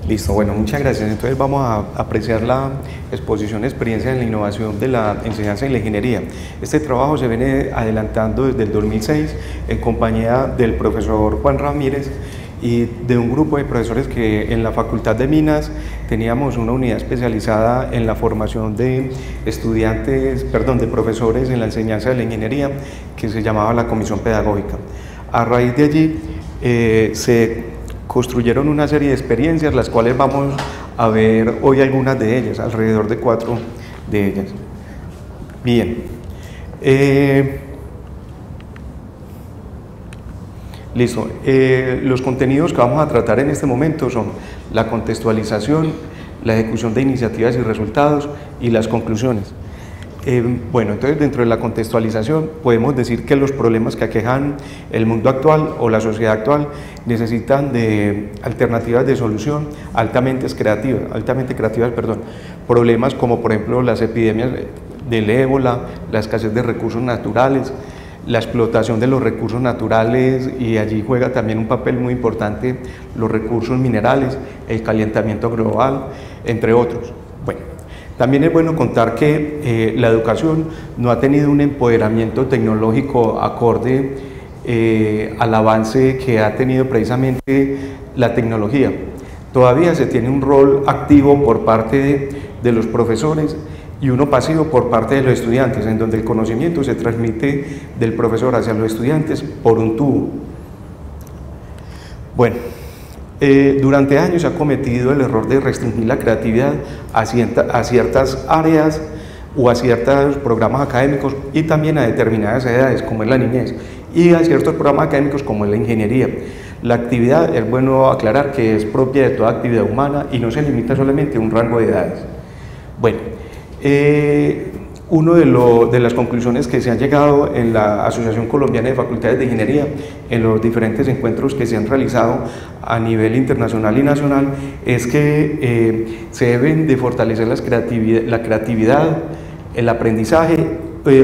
Listo, bueno, muchas gracias. Entonces vamos a apreciar la exposición Experiencia en la innovación de la enseñanza en la ingeniería. Este trabajo se viene adelantando desde el 2006 en compañía del profesor Juan Ramírez y de un grupo de profesores que en la Facultad de Minas teníamos una unidad especializada en la formación de estudiantes, perdón, de profesores en la enseñanza de la ingeniería, que se llamaba la Comisión Pedagógica. A raíz de allí se construyeron una serie de experiencias, las cuales vamos a ver hoy algunas de ellas, alrededor de 4 de ellas. Bien. Listo. Los contenidos que vamos a tratar en este momento son la contextualización, la ejecución de iniciativas y resultados y las conclusiones. Bueno, entonces dentro de la contextualización podemos decir que los problemas que aquejan el mundo actual o la sociedad actual necesitan de alternativas de solución altamente creativas, problemas como por ejemplo las epidemias del ébola, la escasez de recursos naturales, la explotación de los recursos naturales, y allí juega también un papel muy importante los recursos minerales, el calentamiento global, entre otros. Bueno, también es bueno contar que la educación no ha tenido un empoderamiento tecnológico acorde al avance que ha tenido precisamente la tecnología. Todavía se tiene un rol activo por parte de los profesores y uno pasivo por parte de los estudiantes, en donde el conocimiento se transmite del profesor hacia los estudiantes por un tubo. Bueno. Durante años se ha cometido el error de restringir la creatividad a ciertas áreas o a ciertos programas académicos y también a determinadas edades, como es la niñez, y a ciertos programas académicos como es la ingeniería. La actividad, es bueno aclarar que es propia de toda actividad humana y no se limita solamente a un rango de edades. Bueno, una de las conclusiones que se han llegado en la Asociación Colombiana de Facultades de Ingeniería, en los diferentes encuentros que se han realizado a nivel internacional y nacional, es que se deben de fortalecer la creatividad, el aprendizaje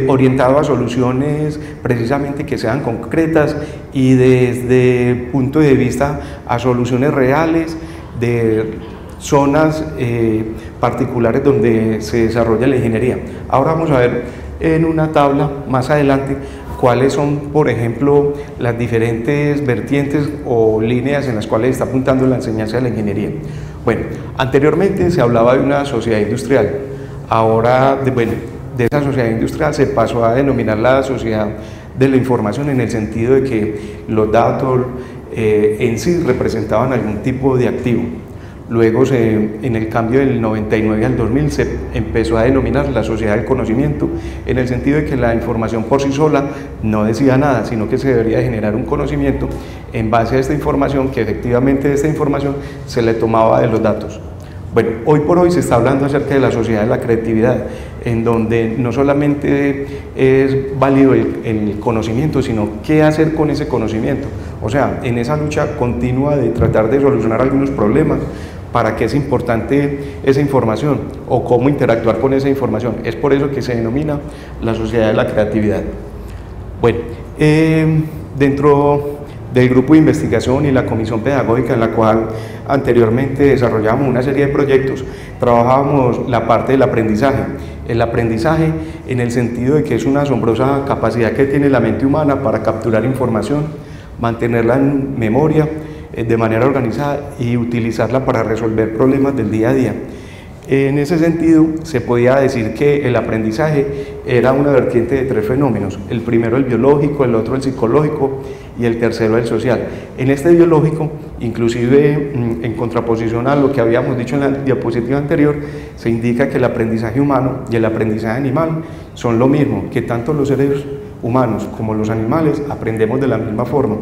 orientado a soluciones precisamente que sean concretas y desde el punto de vista a soluciones reales de zonas particulares donde se desarrolla la ingeniería. Ahora vamos a ver en una tabla más adelante cuáles son, por ejemplo, las diferentes vertientes o líneas en las cuales está apuntando la enseñanza de la ingeniería. Bueno, anteriormente se hablaba de una sociedad industrial. Ahora, de esa sociedad industrial se pasó a denominar la sociedad de la información, en el sentido de que los datos en sí representaban algún tipo de activo. Luego, en el cambio del 99 al 2000, se empezó a denominar la sociedad del conocimiento, en el sentido de que la información por sí sola no decía nada, sino que se debería generar un conocimiento en base a esta información, que efectivamente de esta información se le tomaba de los datos. Bueno, hoy por hoy se está hablando acerca de la sociedad de la creatividad, en donde no solamente es válido el conocimiento, sino qué hacer con ese conocimiento. O sea, en esa lucha continua de tratar de solucionar algunos problemas, para qué es importante esa información o cómo interactuar con esa información. Es por eso que se denomina la sociedad de la creatividad. Bueno, dentro del grupo de investigación y la comisión pedagógica, en la cual anteriormente desarrollábamos una serie de proyectos, trabajábamos la parte del aprendizaje. El aprendizaje en el sentido de que es una asombrosa capacidad que tiene la mente humana para capturar información, mantenerla en memoria de manera organizada y utilizarla para resolver problemas del día a día. En ese sentido, se podía decir que el aprendizaje era una vertiente de 3 fenómenos: el primero el biológico, el otro el psicológico y el tercero el social. En este biológico, inclusive en contraposición a lo que habíamos dicho en la diapositiva anterior, se indica que el aprendizaje humano y el aprendizaje animal son lo mismo, que tanto los seres humanos como los animales aprendemos de la misma forma.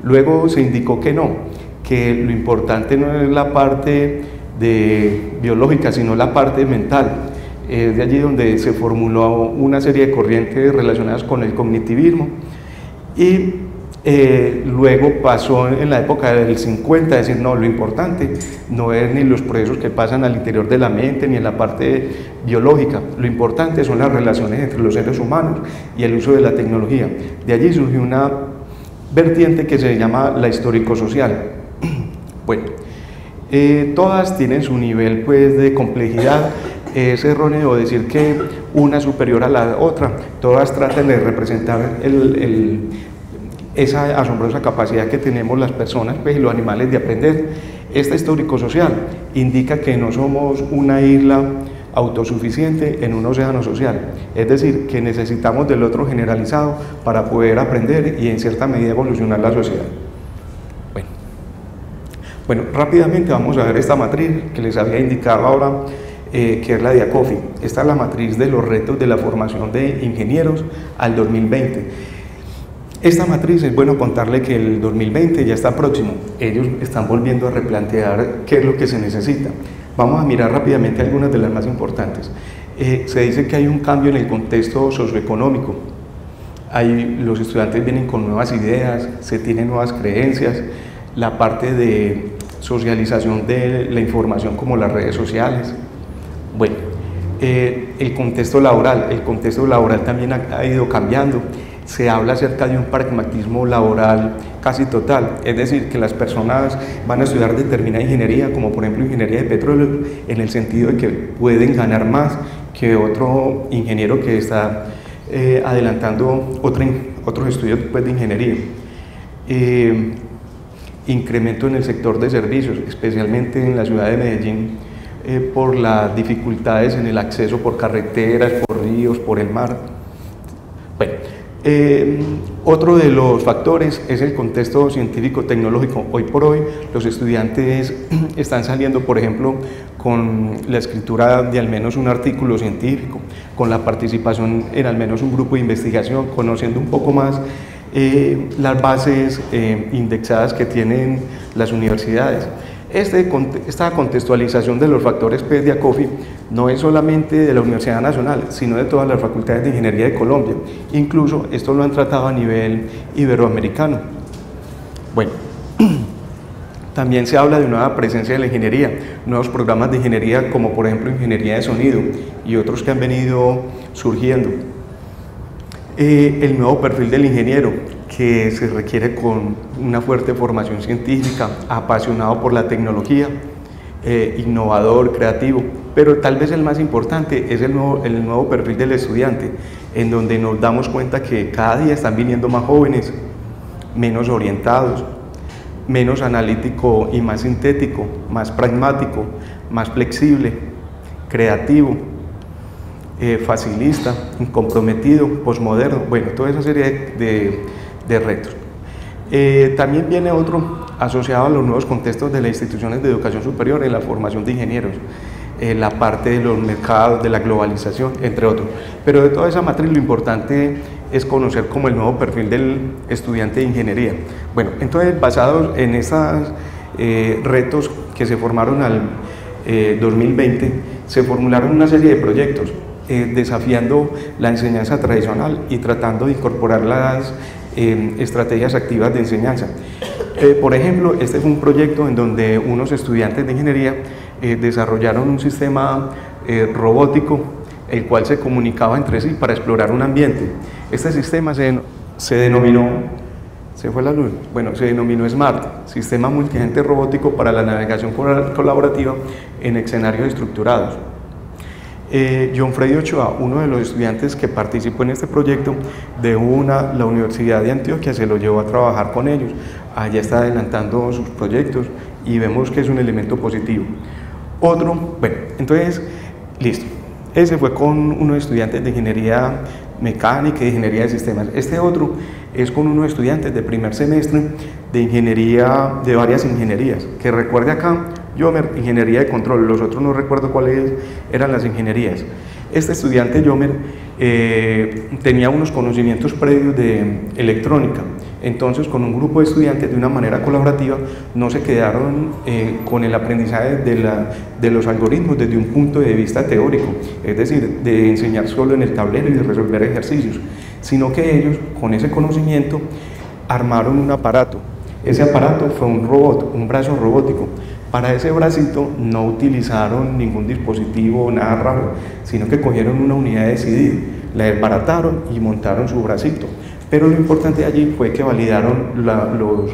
Luego se indicó que no, que lo importante no es la parte de biológica, sino la parte mental. Es de allí donde se formuló una serie de corrientes relacionadas con el cognitivismo y luego pasó en la época del 50 a decir, no, lo importante no es ni los procesos que pasan al interior de la mente ni en la parte biológica, lo importante son las relaciones entre los seres humanos y el uso de la tecnología. De allí surgió una vertiente que se llama la histórico-social. Bueno, todas tienen su nivel pues, de complejidad. Es erróneo decir que una es superior a la otra, todas tratan de representar esa asombrosa capacidad que tenemos las personas pues, y los animales de aprender. Esta histórico-social indica que no somos una isla autosuficiente en un océano social, es decir, que necesitamos del otro generalizado para poder aprender y en cierta medida evolucionar la sociedad. Bueno, rápidamente vamos a ver esta matriz que les había indicado ahora, que es la de ACOFI. Esta es la matriz de los retos de la formación de ingenieros al 2020. Esta matriz es bueno contarle que el 2020 ya está próximo, ellos están volviendo a replantear qué es lo que se necesita. Vamos a mirar rápidamente algunas de las más importantes. Se dice que hay un cambio en el contexto socioeconómico, los estudiantes vienen con nuevas ideas, se tienen nuevas creencias, la parte de socialización de la información como las redes sociales. Bueno, el contexto laboral también ha ido cambiando. Se habla acerca de un pragmatismo laboral casi total, es decir, que las personas van a estudiar determinada ingeniería, como por ejemplo ingeniería de petróleo, en el sentido de que pueden ganar más que otro ingeniero que está adelantando otros estudios pues, de ingeniería. Incremento en el sector de servicios, especialmente en la ciudad de Medellín, por las dificultades en el acceso por carreteras, por ríos, por el mar. Bueno, otro de los factores es el contexto científico-tecnológico. Hoy por hoy los estudiantes están saliendo, por ejemplo, con la escritura de al menos un artículo científico, con la participación en al menos un grupo de investigación, conociendo un poco más las bases indexadas que tienen las universidades. Esta contextualización de los factores PES de ACOFI no es solamente de la Universidad Nacional, sino de todas las facultades de Ingeniería de Colombia. Incluso esto lo han tratado a nivel iberoamericano. Bueno, también se habla de una nueva presencia de la ingeniería, nuevos programas de ingeniería como por ejemplo ingeniería de sonido y otros que han venido surgiendo. El nuevo perfil del ingeniero, que se requiere con una fuerte formación científica, apasionado por la tecnología, innovador, creativo, pero tal vez el más importante es el nuevo perfil del estudiante, en donde nos damos cuenta que cada día están viniendo más jóvenes, menos orientados, menos analítico y más sintético, más pragmático, más flexible, creativo, facilista, comprometido, posmoderno, bueno, toda esa serie de retos. También viene otro asociado a los nuevos contextos de las instituciones de educación superior en la formación de ingenieros, la parte de los mercados, de la globalización, entre otros. Pero de toda esa matriz lo importante es conocer como el nuevo perfil del estudiante de ingeniería. Bueno, entonces basados en esos retos que se formaron al 2020, se formularon una serie de proyectos desafiando la enseñanza tradicional y tratando de incorporar las estrategias activas de enseñanza. Por ejemplo, este fue un proyecto en donde unos estudiantes de ingeniería desarrollaron un sistema robótico el cual se comunicaba entre sí para explorar un ambiente. Este sistema se denominó, ¿se fue la luz? Bueno, se denominó SMART, Sistema Multiagente Robótico para la Navegación Colaborativa en Escenarios Estructurados. John Freddy Ochoa, uno de los estudiantes que participó en este proyecto de la Universidad de Antioquia, se lo llevó a trabajar con ellos. Allá está adelantando sus proyectos y vemos que es un elemento positivo. Otro, bueno, entonces, listo. Ese fue con unos estudiantes de ingeniería mecánica y de ingeniería de sistemas. Este otro es con unos estudiantes de primer semestre de ingeniería, de varias ingenierías, que recuerde acá, Yomer, ingeniería de control, los otros no recuerdo cuáles eran las ingenierías. Este estudiante Yomer tenía unos conocimientos previos de electrónica, Entonces, con un grupo de estudiantes, de una manera colaborativa, no se quedaron con el aprendizaje de los algoritmos desde un punto de vista teórico, es decir, de enseñar solo en el tablero y de resolver ejercicios, sino que ellos, con ese conocimiento, armaron un aparato. Ese aparato fue un robot, un brazo robótico. Para ese bracito no utilizaron ningún dispositivo, nada raro, sino que cogieron una unidad decidida, la desbarataron y montaron su bracito. Pero lo importante de allí fue que validaron los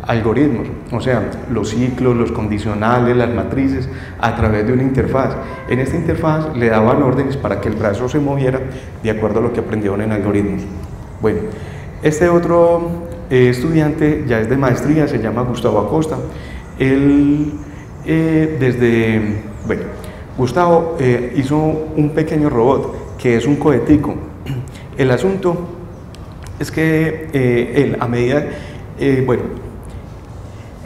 algoritmos, o sea, los ciclos, los condicionales, las matrices, a través de una interfaz. En esta interfaz le daban órdenes para que el brazo se moviera de acuerdo a lo que aprendieron en algoritmos. Bueno, este otro estudiante ya es de maestría, se llama Gustavo Acosta. Él, Gustavo hizo un pequeño robot que es un cohetico. El asunto es que él, a medida,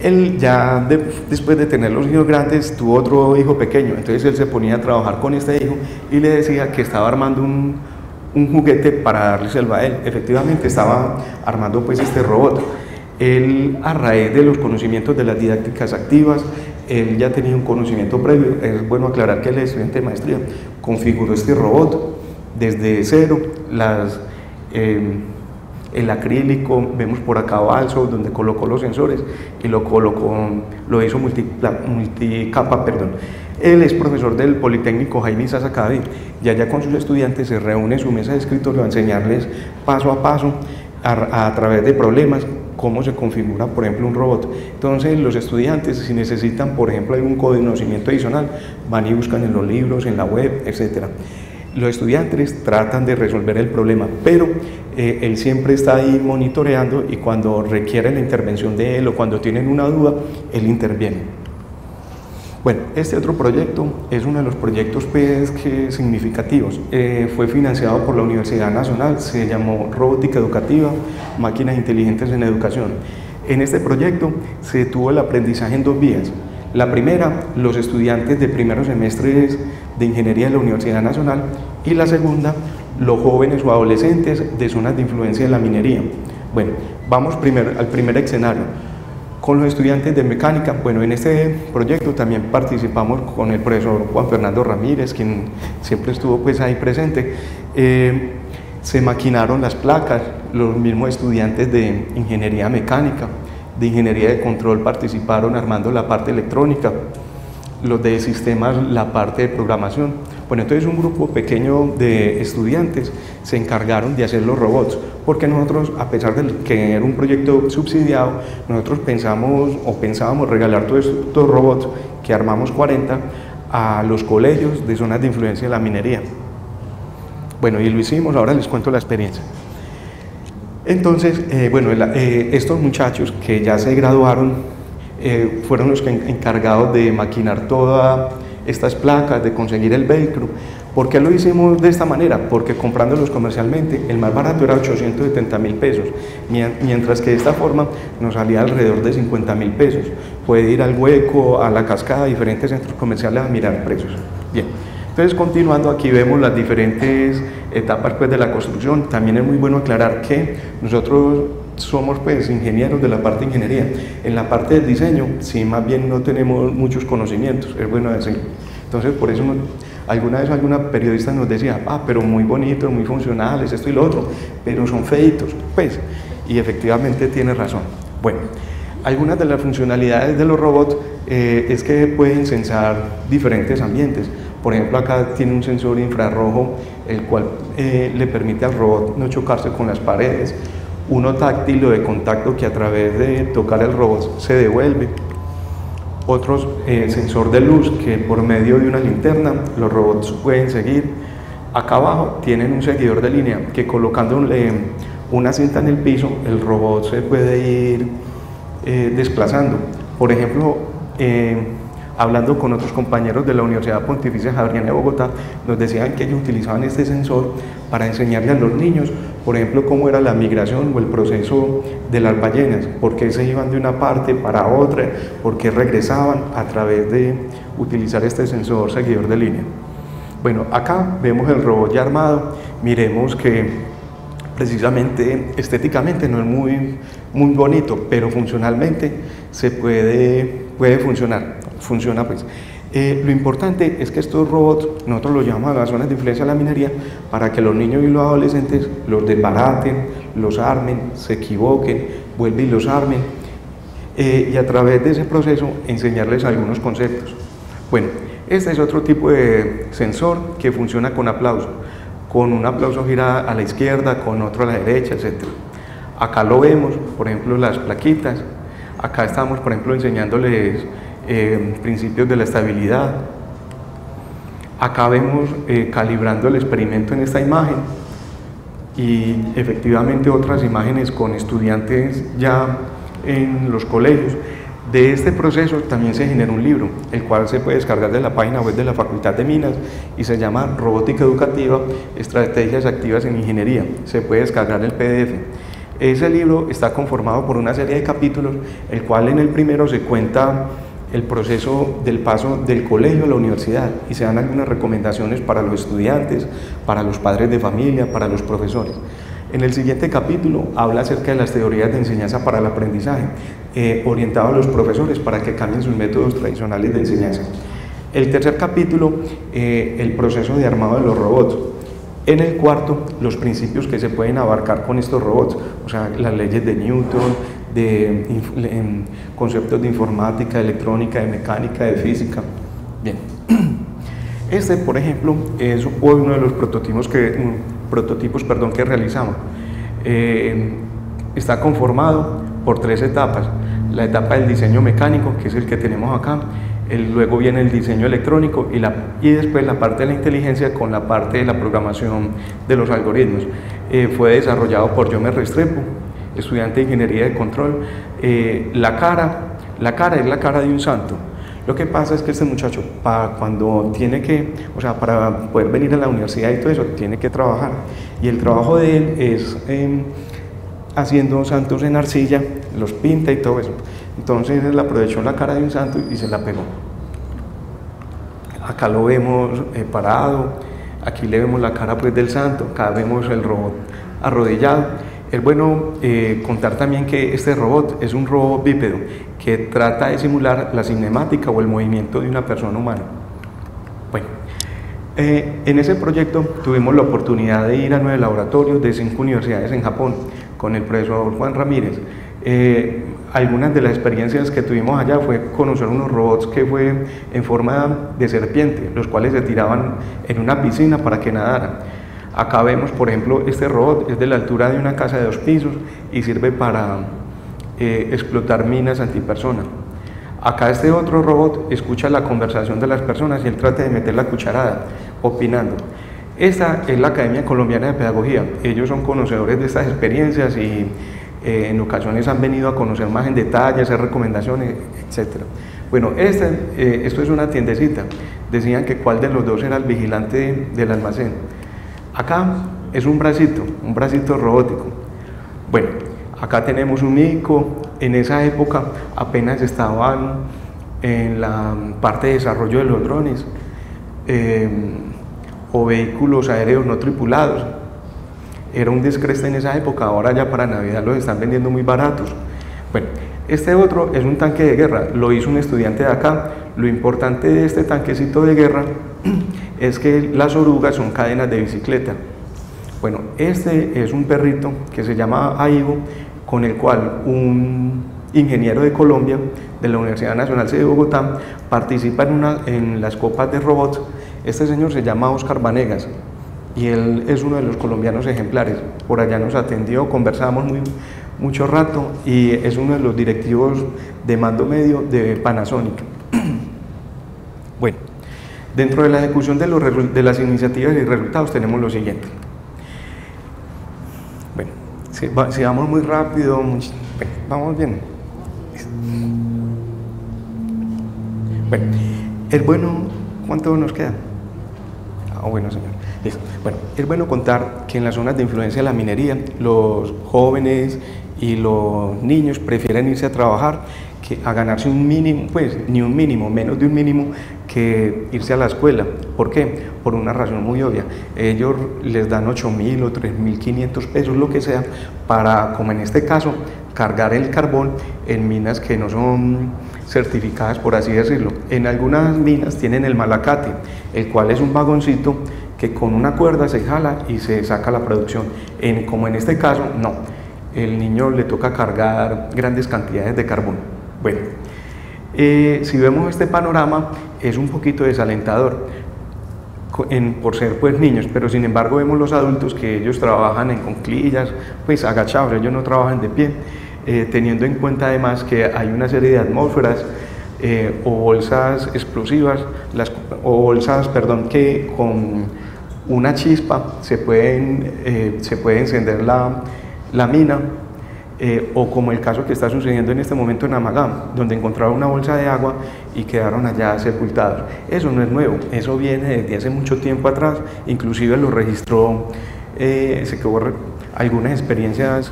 él ya después de tener los hijos grandes, tuvo otro hijo pequeño, entonces él se ponía a trabajar con este hijo y le decía que estaba armando un juguete para dárselo a él. Efectivamente estaba armando pues este robot. Él, a raíz de los conocimientos de las didácticas activas, él ya tenía un conocimiento previo. Es bueno aclarar que el estudiante de maestría configuró este robot desde cero, el acrílico, vemos por acá balso, donde colocó los sensores y lo hizo multicapa, perdón. Él es profesor del Politécnico Jaime Isaac Academy y allá con sus estudiantes se reúne en su mesa de escritorio a enseñarles paso a paso, a través de problemas, cómo se configura, por ejemplo, un robot. Entonces, los estudiantes, si necesitan, por ejemplo, algún conocimiento adicional, van y buscan en los libros, en la web, etc. Los estudiantes tratan de resolver el problema, pero él siempre está ahí monitoreando y cuando requiere la intervención de él o cuando tienen una duda, él interviene. Bueno, este otro proyecto es uno de los proyectos significativos. Fue financiado por la Universidad Nacional, se llamó Robótica Educativa, Máquinas Inteligentes en Educación. En este proyecto se tuvo el aprendizaje en dos vías. La primera, los estudiantes de primeros semestres de Ingeniería de la Universidad Nacional, y la segunda, los jóvenes o adolescentes de zonas de influencia de la minería. Bueno, vamos primero al primer escenario. Con los estudiantes de mecánica, bueno, en este proyecto también participamos con el profesor Juan Fernando Ramírez, quien siempre estuvo pues ahí presente. Se maquinaron las placas, los mismos estudiantes de ingeniería mecánica, de ingeniería de control participaron armando la parte electrónica, los de sistemas la parte de programación. Bueno, entonces un grupo pequeño de estudiantes se encargaron de hacer los robots, porque nosotros, a pesar de que era un proyecto subsidiado, nosotros pensábamos regalar todos estos robots, que armamos 40, a los colegios de zonas de influencia de la minería. Bueno, y lo hicimos, ahora les cuento la experiencia. Entonces, estos muchachos que ya se graduaron fueron los encargados de maquinar todas estas placas, de conseguir el velcro. ¿Por qué lo hicimos de esta manera? Porque comprándolos comercialmente, el más barato era 870.000 pesos, mientras que de esta forma nos salía alrededor de 50.000 pesos. Puede ir al Hueco, a La Cascada, a diferentes centros comerciales a mirar precios. Bien, entonces continuando, aquí vemos las diferentes etapas pues, de la construcción. También es muy bueno aclarar que nosotros somos pues ingenieros de la parte de ingeniería. En la parte del diseño, sí, más bien no tenemos muchos conocimientos, es bueno decirlo. Entonces, por eso alguna vez alguna periodista nos decía, pero muy bonitos, muy funcionales, esto y lo otro, pero son feitos, pues, y efectivamente tiene razón. Bueno, algunas de las funcionalidades de los robots es que pueden sensar diferentes ambientes. Por ejemplo, acá tiene un sensor infrarrojo, el cual le permite al robot no chocarse con las paredes. Uno táctil o de contacto que a través de tocar el robot se devuelve. Otro sensor de luz que por medio de una linterna los robots pueden seguir. Acá abajo tienen un seguidor de línea que colocándole una cinta en el piso el robot se puede ir desplazando. Por ejemplo, hablando con otros compañeros de la Universidad Pontificia Javeriana de Bogotá, nos decían que ellos utilizaban este sensor para enseñarle a los niños, por ejemplo, cómo era la migración o el proceso de las ballenas, por qué se iban de una parte para otra, por qué regresaban a través de utilizar este sensor seguidor de línea. Bueno, acá vemos el robot ya armado, miremos que precisamente estéticamente no es muy bonito, pero funcionalmente puede funcionar, funciona pues. Lo importante es que estos robots, nosotros los llamamos a las zonas de influencia de la minería, para que los niños y los adolescentes los desbaraten, los armen, se equivoquen, vuelven y los armen, y a través de ese proceso enseñarles algunos conceptos. Bueno, este es otro tipo de sensor que funciona con aplauso. Con un aplauso gira a la izquierda, con otro a la derecha, etc. Acá lo vemos, por ejemplo, las plaquitas. Acá estamos, por ejemplo, enseñándoles principios de la estabilidad. Acá vemos calibrando el experimento en esta imagen y efectivamente otras imágenes con estudiantes ya en los colegios. De este proceso también se genera un libro, el cual se puede descargar de la página web de la Facultad de Minas y se llama Robótica Educativa, Estrategias Activas en Ingeniería. Se puede descargar el PDF. Ese libro está conformado por una serie de capítulos, el cual en el primero se cuenta el proceso del paso del colegio a la universidad y se dan algunas recomendaciones para los estudiantes, para los padres de familia, para los profesores. En el siguiente capítulo habla acerca de las teorías de enseñanza para el aprendizaje, orientado a los profesores para que cambien sus métodos tradicionales de enseñanza. El tercer capítulo, el proceso de armado de los robots. En el cuarto, los principios que se pueden abarcar con estos robots, o sea, las leyes de Newton, conceptos de informática, de electrónica, de mecánica, de física. Bien. Este, por ejemplo, es uno de los prototipos que realizamos. Está conformado por 3 etapas. La etapa del diseño mecánico, que es el que tenemos acá, luego viene el diseño electrónico y después la parte de la inteligencia con la parte de la programación de los algoritmos. Fue desarrollado por Yomer Restrepo, estudiante de Ingeniería de Control. La cara es la cara de un santo. Lo que pasa es que este muchacho, cuando tiene que, o sea, para poder venir a la universidad y todo eso, tiene que trabajar. Y el trabajo de él es haciendo santos en arcilla, los pinta y todo eso. Entonces él aprovechó la cara de un santo y se la pegó. Acá lo vemos parado, aquí le vemos la cara pues del santo, acá vemos el robot arrodillado. Es bueno contar también que este robot es un robot bípedo que trata de simular la cinemática o el movimiento de una persona humana. Bueno, en ese proyecto tuvimos la oportunidad de ir a 9 laboratorios de 5 universidades en Japón con el profesor Juan Ramírez. Algunas de las experiencias que tuvimos allá fue conocer unos robots que fue en forma de serpiente, los cuales se tiraban en una piscina para que nadaran. Acá vemos, por ejemplo, este robot es de la altura de una casa de 2 pisos y sirve para explotar minas antipersona. Acá este otro robot escucha la conversación de las personas y él trata de meter la cucharada, opinando. Esta es la Academia Colombiana de Pedagogía. Ellos son conocedores de estas experiencias y en ocasiones han venido a conocer más en detalle, hacer recomendaciones, etc. Bueno, esto es una tiendecita. Decían que cuál de los dos era el vigilante del almacén. Acá es un bracito robótico. Bueno, acá tenemos un ICO. En esa época apenas estaban en la parte de desarrollo de los drones o vehículos aéreos no tripulados. Era un descreste en esa época, ahora ya para Navidad los están vendiendo muy baratos. Bueno, este otro es un tanque de guerra, lo hizo un estudiante de acá. Lo importante de este tanquecito de guerra es que las orugas son cadenas de bicicleta. Bueno, este es un perrito que se llama Aigo, con el cual un ingeniero de Colombia, de la Universidad Nacional de Bogotá, participa en las copas de robots. Este señor se llama Oscar Vanegas y él es uno de los colombianos ejemplares. Por allá nos atendió, conversamos mucho rato y es uno de los directivos de mando medio de Panasonic. Bueno, dentro de la ejecución de las iniciativas y resultados tenemos lo siguiente. Bueno, si vamos muy rápido, vamos bien. Bueno, es bueno, ¿cuánto nos queda? Bueno, señor. Listo. Bueno, es bueno contar que en las zonas de influencia de la minería, los jóvenes y los niños prefieren irse a trabajar que a ganarse un mínimo, pues ni un mínimo, menos de un mínimo que irse a la escuela. ¿Por qué? Por una razón muy obvia. Ellos les dan 8.000 o 3.500 pesos, lo que sea, para, como en este caso, cargar el carbón en minas que no son certificadas, por así decirlo. En algunas minas tienen el malacate, el cual es un vagoncito que con una cuerda se jala y se saca la producción. Como en este caso, no. El niño le toca cargar grandes cantidades de carbón. Bueno, si vemos este panorama, es un poquito desalentador por ser pues niños, pero sin embargo vemos los adultos que ellos trabajan en cuclillas, pues agachados, ellos no trabajan de pie, teniendo en cuenta además que hay una serie de atmósferas o bolsas explosivas, o bolsas, perdón, que con una chispa se puede encender la mina, o como el caso que está sucediendo en este momento en Amagá, donde encontraron una bolsa de agua y quedaron allá sepultados. Eso no es nuevo, eso viene desde hace mucho tiempo atrás, inclusive lo registró, se quedó algunas experiencias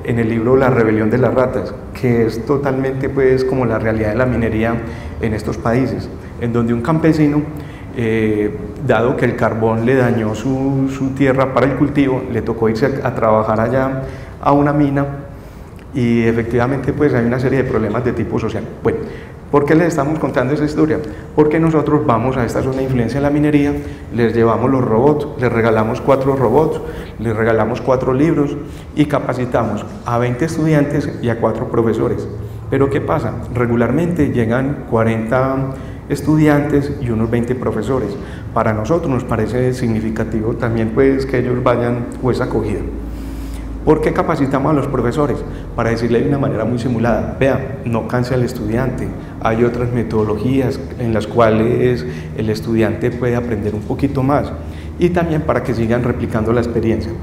en el libro La rebelión de las ratas, que es totalmente pues como la realidad de la minería en estos países, en donde un campesino, dado que el carbón le dañó su tierra para el cultivo, le tocó irse a trabajar allá a una mina, y efectivamente pues hay una serie de problemas de tipo social. Bueno, ¿por qué les estamos contando esa historia? Porque nosotros vamos a esta zona de influencia en la minería, les llevamos los robots, les regalamos 4 robots, les regalamos 4 libros y capacitamos a 20 estudiantes y a 4 profesores. Pero ¿qué pasa? Regularmente llegan 40 estudiantes y unos 20 profesores. Para nosotros nos parece significativo también pues que ellos vayan o esa acogida. ¿Por qué capacitamos a los profesores? Para decirle de una manera muy simulada, vea, no canse al estudiante, hay otras metodologías en las cuales el estudiante puede aprender un poquito más, y también para que sigan replicando la experiencia.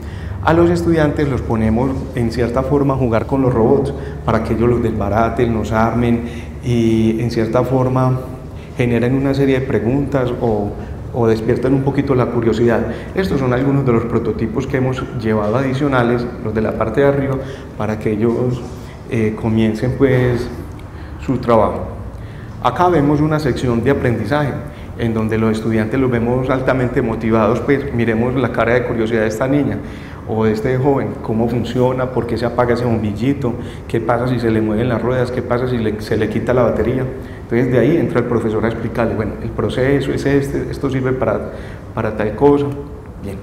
A los estudiantes los ponemos en cierta forma a jugar con los robots, para que ellos los desbaraten, los armen y en cierta forma generen una serie de preguntas o despiertan un poquito la curiosidad. Estos son algunos de los prototipos que hemos llevado adicionales, los de la parte de arriba, para que ellos comiencen pues su trabajo. Acá vemos una sección de aprendizaje, en donde los estudiantes los vemos altamente motivados, pues miremos la cara de curiosidad de esta niña o de este joven, cómo funciona, por qué se apaga ese bombillito, qué pasa si se le mueven las ruedas, qué pasa si se le quita la batería. Entonces de ahí entra el profesor a explicarle, bueno, el proceso es esto sirve para tal cosa. Bien.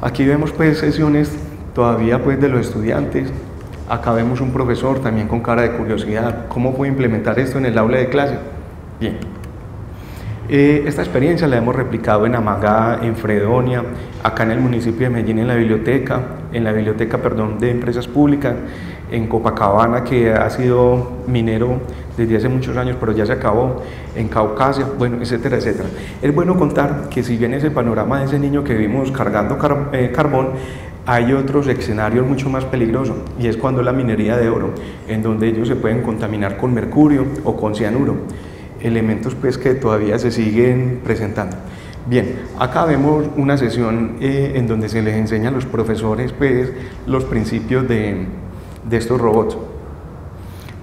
Aquí vemos pues sesiones todavía pues de los estudiantes. Acá vemos un profesor también con cara de curiosidad, ¿cómo puedo implementar esto en el aula de clase? Bien. Esta experiencia la hemos replicado en Amagá, en Fredonia, acá en el municipio de Medellín en la biblioteca de empresas públicas, en Copacabana, que ha sido minero desde hace muchos años, pero ya se acabó, en Caucasia, bueno, etcétera, etcétera. Es bueno contar que si bien ese panorama de ese niño que vimos cargando carbón, hay otros escenarios mucho más peligrosos, y es cuando la minería de oro, en donde ellos se pueden contaminar con mercurio o con cianuro, elementos pues que todavía se siguen presentando. Bien, acá vemos una sesión en donde se les enseña a los profesores pues los principios de estos robots.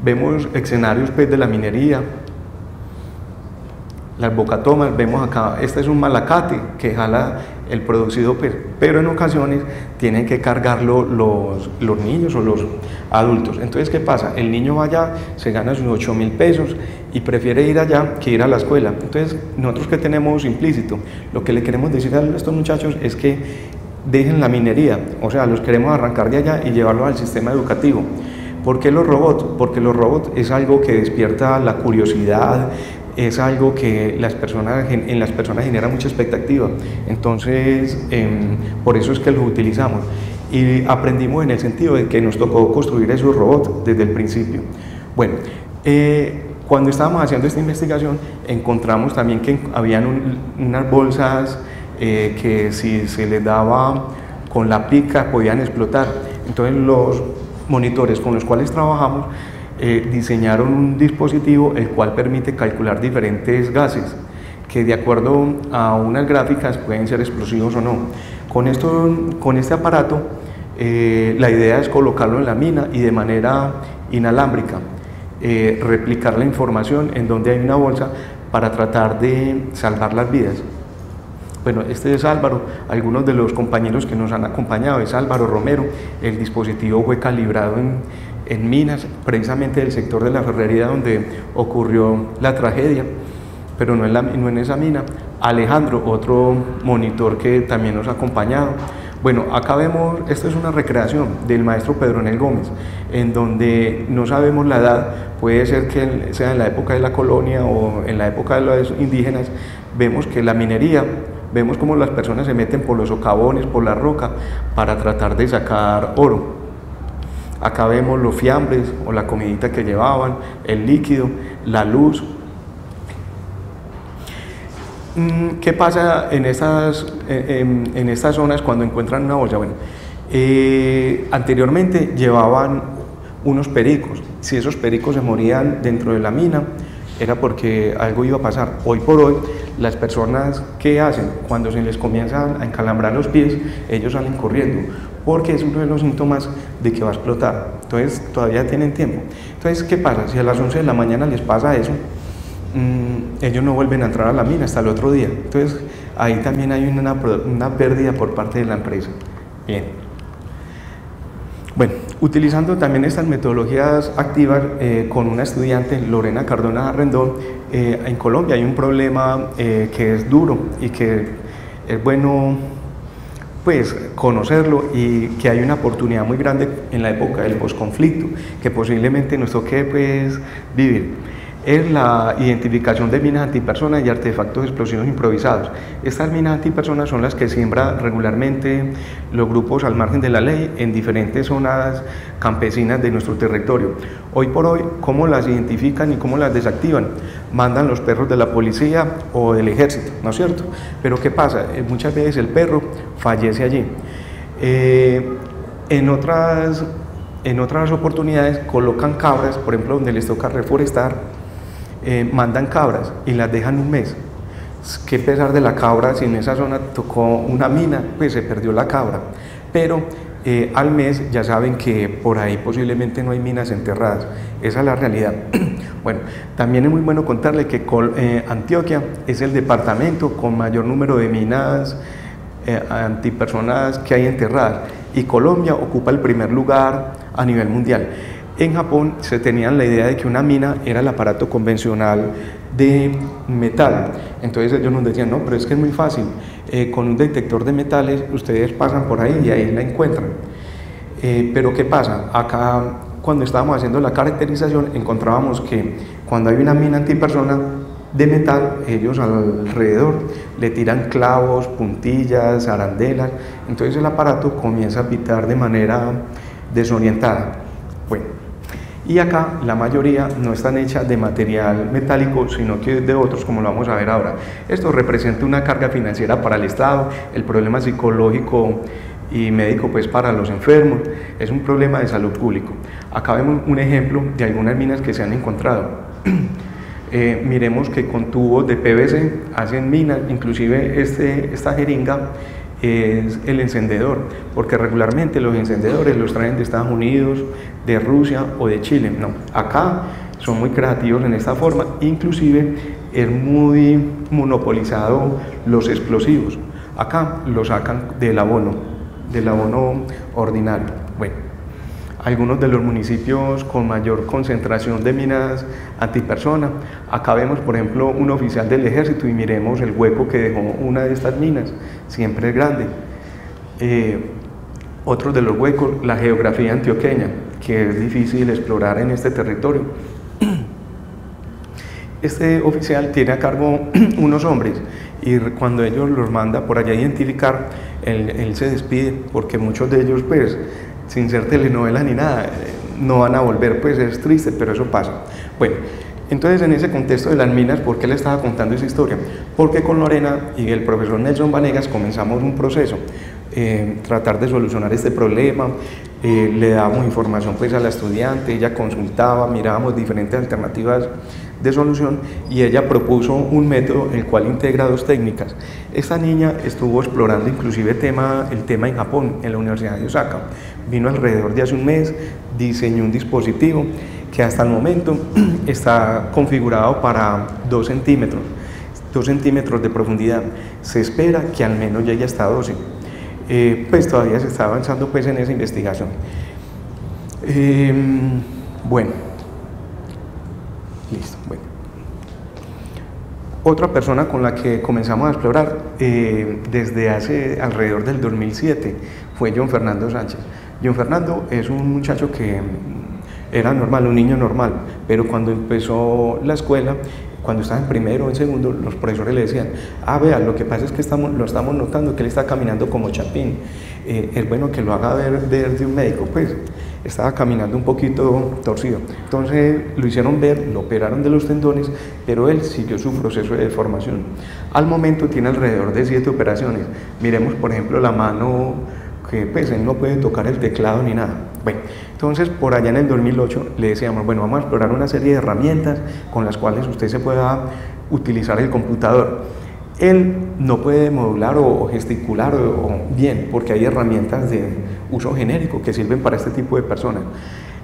Vemos escenarios pues de la minería, las bocatomas, vemos acá, este es un malacate que jala el producido, pero en ocasiones tienen que cargarlo los niños o los adultos. Entonces, ¿qué pasa? El niño va allá, se gana sus 8.000 pesos y prefiere ir allá que ir a la escuela. Entonces, nosotros que tenemos implícito, lo que le queremos decir a estos muchachos es que dejen la minería, o sea, los queremos arrancar de allá y llevarlos al sistema educativo. ¿Por qué los robots? Porque los robots es algo que despierta la curiosidad, es algo que en las personas genera mucha expectativa. Entonces, por eso es que los utilizamos. Y aprendimos en el sentido de que nos tocó construir esos robots desde el principio. Bueno, cuando estábamos haciendo esta investigación, encontramos también que habían unas bolsas que si se les daba con la pica podían explotar. Entonces los monitores con los cuales trabajamos diseñaron un dispositivo el cual permite calcular diferentes gases que de acuerdo a unas gráficas pueden ser explosivos o no. Con este aparato la idea es colocarlo en la mina y de manera inalámbrica replicar la información en donde hay una bolsa para tratar de salvar las vidas. Bueno, este es Álvaro, algunos de los compañeros que nos han acompañado, es Álvaro Romero. El dispositivo fue calibrado en Minas, precisamente del sector de la Ferrería donde ocurrió la tragedia, pero no en esa mina. Alejandro, otro monitor que también nos ha acompañado. Bueno, acá vemos, esto es una recreación del maestro Pedronel Gómez, en donde no sabemos la edad, puede ser que sea en la época de la colonia o en la época de los indígenas. Vemos que la minería, vemos cómo las personas se meten por los socavones, por la roca, para tratar de sacar oro. Acá vemos los fiambres o la comidita que llevaban, el líquido, la luz. ¿Qué pasa en estas zonas cuando encuentran una olla? Bueno, anteriormente llevaban unos pericos. Si esos pericos se morían dentro de la mina, era porque algo iba a pasar. Hoy por hoy, las personas, ¿qué hacen? Cuando se les comienzan a encalambrar los pies, ellos salen corriendo, porque es uno de los síntomas de que va a explotar. Entonces, todavía tienen tiempo. Entonces, ¿qué pasa? Si a las 11 de la mañana les pasa eso, ellos no vuelven a entrar a la mina hasta el otro día. Entonces, ahí también hay una pérdida por parte de la empresa. Bien. Bueno, utilizando también estas metodologías activas con una estudiante, Lorena Cardona Rendón, en Colombia hay un problema que es duro y que es bueno pues conocerlo, y que hay una oportunidad muy grande en la época del posconflicto que posiblemente nos toque pues vivir. Es la identificación de minas antipersonas y artefactos explosivos improvisados. Estas minas antipersonas son las que siembra regularmente los grupos al margen de la ley en diferentes zonas campesinas de nuestro territorio. Hoy por hoy, ¿cómo las identifican y cómo las desactivan? Mandan los perros de la policía o del ejército, ¿no es cierto? Pero ¿qué pasa? Muchas veces el perro fallece allí. En otras oportunidades colocan cabras, por ejemplo, donde les toca reforestar, mandan cabras y las dejan un mes. Qué pesar de la cabra, si en esa zona tocó una mina, pues se perdió la cabra. Pero al mes ya saben que por ahí posiblemente no hay minas enterradas. Esa es la realidad. Bueno, también es muy bueno contarle que Antioquia es el departamento con mayor número de minas antipersonas que hay enterradas, y Colombia ocupa el primer lugar a nivel mundial. En Japón se tenían la idea de que una mina era el aparato convencional de metal. Entonces ellos nos decían, no, pero es que es muy fácil, con un detector de metales ustedes pasan por ahí y ahí la encuentran. Pero ¿qué pasa? Acá, cuando estábamos haciendo la caracterización, encontrábamos que cuando hay una mina antipersona de metal, ellos alrededor le tiran clavos, puntillas, arandelas. Entonces el aparato comienza a pitar de manera desorientada. Bueno, y acá la mayoría no están hechas de material metálico, sino que de otros, como lo vamos a ver ahora. Esto representa una carga financiera para el Estado, el problema psicológico y médico pues para los enfermos, es un problema de salud público. Acá vemos un ejemplo de algunas minas que se han encontrado. Miremos que con tubos de PVC hacen minas, inclusive esta jeringa es el encendedor, porque regularmente los encendedores los traen de Estados Unidos, de Rusia o de Chile. No, acá son muy creativos en esta forma, inclusive es muy monopolizado los explosivos. Acá lo sacan del abono ordinario. Bueno, algunos de los municipios con mayor concentración de minas antipersona. Acá vemos, por ejemplo, un oficial del ejército y miremos el hueco que dejó una de estas minas, siempre es grande. Otro de los huecos, la geografía antioqueña, que es difícil explorar en este territorio. Este oficial tiene a cargo unos hombres y cuando ellos los manda por allá a identificar, él se despide porque muchos de ellos, pues, sin ser telenovela ni nada, no van a volver, pues es triste, pero eso pasa. Bueno, entonces en ese contexto de las minas, ¿por qué le estaba contando esa historia? Porque con Lorena y el profesor Nelson Vanegas comenzamos un proceso, tratar de solucionar este problema, le dábamos información pues a la estudiante, ella consultaba, mirábamos diferentes alternativas de solución y ella propuso un método el cual integra dos técnicas. Esta niña estuvo explorando inclusive el tema en Japón, en la Universidad de Osaka. Vino alrededor de hace un mes, diseñó un dispositivo que hasta el momento está configurado para 2 centímetros, 2 centímetros de profundidad. Se espera que al menos llegue hasta 12. Pues todavía se está avanzando pues en esa investigación. Bueno, listo. Bueno. Otra persona con la que comenzamos a explorar desde hace alrededor del 2007 fue John Fernando Sánchez. John Fernando es un muchacho que era normal, un niño normal, pero cuando empezó la escuela, cuando estaba en primero o en segundo, los profesores le decían: vea, lo que pasa es que lo estamos notando que él está caminando como Chapín, es bueno que lo haga ver de un médico. Pues estaba caminando un poquito torcido, entonces lo hicieron ver, lo operaron de los tendones, pero él siguió su proceso de deformación. Al momento tiene alrededor de 7 operaciones. Miremos por ejemplo la mano, que pues él no puede tocar el teclado ni nada. Bueno, entonces por allá en el 2008 le decíamos: bueno, vamos a explorar una serie de herramientas con las cuales usted se pueda utilizar el computador. Él no puede modular o gesticular bien, porque hay herramientas de uso genérico que sirven para este tipo de personas.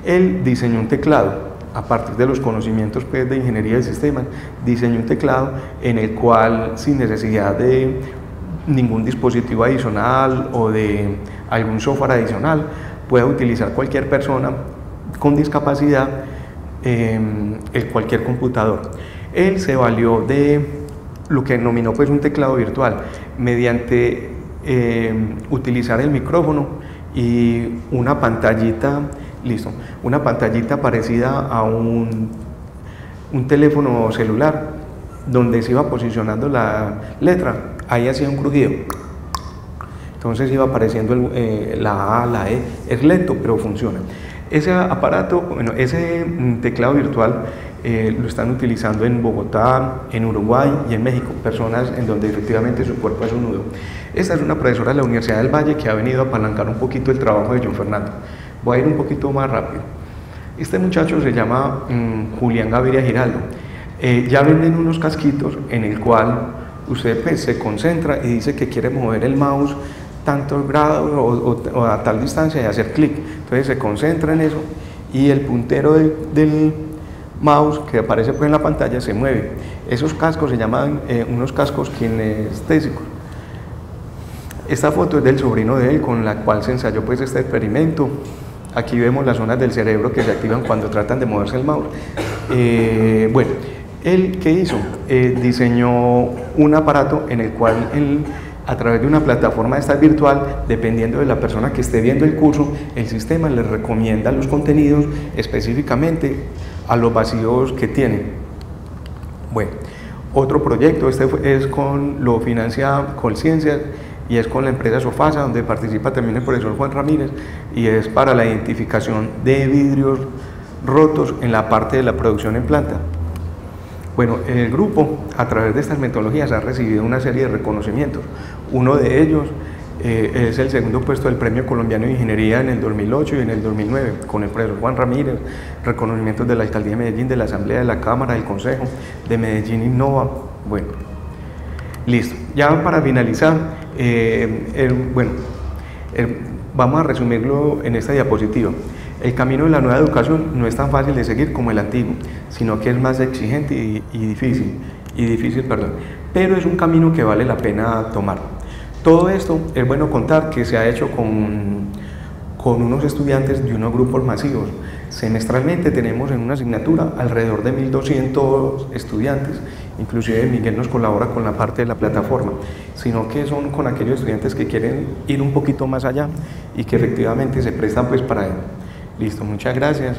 Él diseñó un teclado, a partir de los conocimientos pues, de ingeniería de sistemas, diseñó un teclado en el cual, sin necesidad de ningún dispositivo adicional o de algún software adicional, pueda utilizar cualquier persona con discapacidad cualquier computador. Él se valió de lo que denominó pues un teclado virtual, mediante utilizar el micrófono y una pantallita, una pantallita parecida a un teléfono celular, donde se iba posicionando la letra, ahí hacía un crujido, entonces iba apareciendo la A, la E, es lento pero funciona. Ese aparato, bueno, ese teclado virtual lo están utilizando en Bogotá, en Uruguay y en México, personas en donde efectivamente su cuerpo es un nudo. Esta es una profesora de la Universidad del Valle que ha venido a apalancar un poquito el trabajo de John Fernando. Voy a ir un poquito más rápido. Este muchacho se llama Julián Gaviria Giraldo. Ya venden unos casquitos en el cual usted pues, se concentra y dice que quiere mover el mouse tantos grados o a tal distancia y hacer clic. Entonces se concentra en eso y el puntero del mouse que aparece pues en la pantalla se mueve. Esos cascos se llaman unos cascos kinestésicos. Esta foto es del sobrino de él con la cual se ensayó pues este experimento. Aquí vemos las zonas del cerebro que se activan cuando tratan de moverse el mouse. Bueno, él ¿qué hizo? Diseñó un aparato en el cual él, a través de una plataforma esta virtual, dependiendo de la persona que esté viendo el curso, el sistema le recomienda los contenidos específicamente a los vacíos que tienen. Bueno, otro proyecto, lo financia Colciencias y es con la empresa Sofasa, donde participa también el profesor Juan Ramírez, y es para la identificación de vidrios rotos en la parte de la producción en planta. Bueno, el grupo, a través de estas metodologías, ha recibido una serie de reconocimientos. Uno de ellos es el segundo puesto del Premio Colombiano de Ingeniería en el 2008 y en el 2009, con el profesor Juan Ramírez, reconocimientos de la Alcaldía de Medellín, de la Asamblea de la Cámara, del Consejo, de Medellín Innova. Bueno, listo. Ya para finalizar, vamos a resumirlo en esta diapositiva. El camino de la nueva educación no es tan fácil de seguir como el antiguo, sino que es más exigente y difícil, pero es un camino que vale la pena tomar. Todo esto es bueno contar que se ha hecho con unos estudiantes de unos grupos masivos. Semestralmente tenemos en una asignatura alrededor de 1200 estudiantes, inclusive Miguel nos colabora con la parte de la plataforma, sino que son con aquellos estudiantes que quieren ir un poquito más allá y que efectivamente se prestan pues para ello. Listo, muchas gracias.